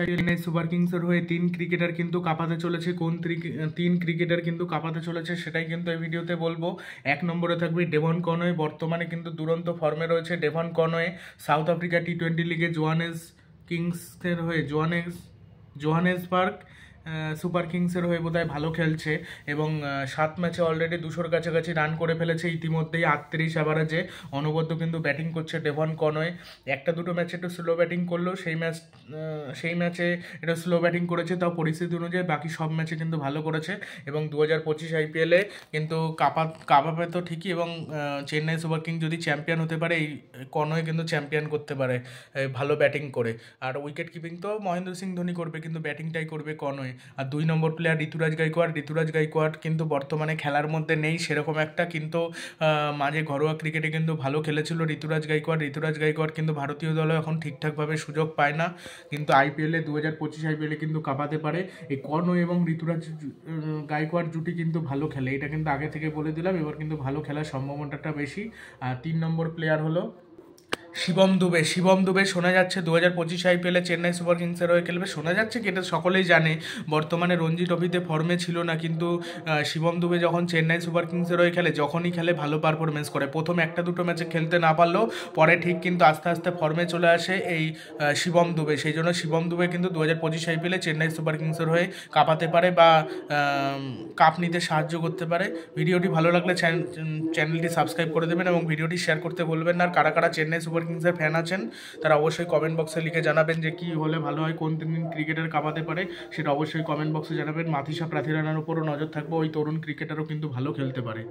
Chennai super কিংসের হয়ে তিন ক্রিকেটার কিন্তু কাঁপাতে চলেছে। কোন তিন ক্রিকেটার কিন্তু কাঁপাতে চলেছে সেটাই কিন্তু এই ভিডিওতে বলবো। এক নম্বরে থাকবে ডেভন কনওয়ে, বর্তমানে কিন্তু দুরন্ত ফর্মে রয়েছে ডেভন কনওয়ে। সাউথ আফ্রিকা টি-20 লিগে কিংসের হয়ে জোহানেসবার্গ সুপার কিংসের হয়ে বোধহয় ভালো খেলছে এবং 7 ম্যাচে অলরেডি 200-র কাছাকাছি রান করে ফেলেছে ইতিমধ্যেই। 38 এভারেজে অনবদ্য কিন্তু ব্যাটিং করছে ডেভন কনওয়ে। একটা দুটো ম্যাচে একটু স্লো ব্যাটিং করলেও সেই ম্যাচে এটা স্লো ব্যাটিং করেছে, তাও পরিস্থিতি অনুযায়ী বাকি সব ম্যাচে কিন্তু ভালো করেছে এবং 2025 IPL-এ কিন্তু কাঁপাবে তো ঠিকই, এবং চেন্নাই সুপার কিংস যদি চ্যাম্পিয়ন হতে পারে এই কনওয়ে কিন্তু চ্যাম্পিয়ন করতে পারে ভালো ব্যাটিং করে। আর উইকেট কিপিং তো মহেন্দ্র সিং ধোনি করবে, কিন্তু ব্যাটিংটাই করবে কনওয়ে। আর 2 নম্বর প্লেয়ার ঋতুরাজ গাইকোয়াড় কিন্তু বর্তমানে খেলার মধ্যে নেই সেরকম একটা, কিন্তু মাঝে ঘরোয়া ক্রিকেটে কিন্তু ভালো খেলেছিল ঋতুরাজ গাইকোয়াড় কিন্তু ভারতীয় দলে এখন ঠিকঠাকভাবে সুযোগ পায় না, কিন্তু IPL-এ 2025 IPL-এ কিন্তু কাঁপাতে পারে। এই কনওয়ে এবং ঋতুরাজ গাইকোয়াড় জুটি কিন্তু ভালো খেলে, এটা কিন্তু আগে থেকে বলে দিলাম, এবার কিন্তু ভালো খেলার সম্ভাবনাটা বেশি। আর 3 নম্বর প্লেয়ার হলো শিবম দুবে। শোনা যাচ্ছে 2025 IPL-এ চেন্নাই সুপার কিংসের হয়ে খেলবে। শোনা যাচ্ছে কি, এটা সকলেই জানে, বর্তমানে রঞ্জি ট্রফিতে ফর্মে ছিল না, কিন্তু শিবম দুবে যখন চেন্নাই সুপার কিংসের হয়ে খেলে, যখনই খেলে ভালো পারফরমেন্স করে। প্রথম একটা দুটো ম্যাচে খেলতে না পারলেও পরে ঠিক কিন্তু আস্তে আস্তে ফর্মে চলে আসে এই শিবম দুবে। সেই জন্য শিবম দুবে কিন্তু 2025 IPL-এ চেন্নাই সুপার কিংসের হয়ে কাঁপাতে পারে বা কাপ নিতে সাহায্য করতে পারে। ভিডিওটি ভালো লাগলে চ্যানেলটি সাবস্ক্রাইব করে দেবেন এবং ভিডিওটি শেয়ার করতে বলবেন না। আর কারা কারা চেন্নাই সুপার কিংসের ফ্যান আছেন তারা অবশ্যই কমেন্ট বক্সে লিখে জানাবেন যে কী হলে ভালো হয়, কোন তিন ক্রিকেটার কাঁপাতে পারে সেটা অবশ্যই কমেন্ট বক্সে জানাবেন। মাথিসা প্রাথিরানার উপরও নজর থাকবে, ওই তরুণ ক্রিকেটারও কিন্তু ভালো খেলতে পারে।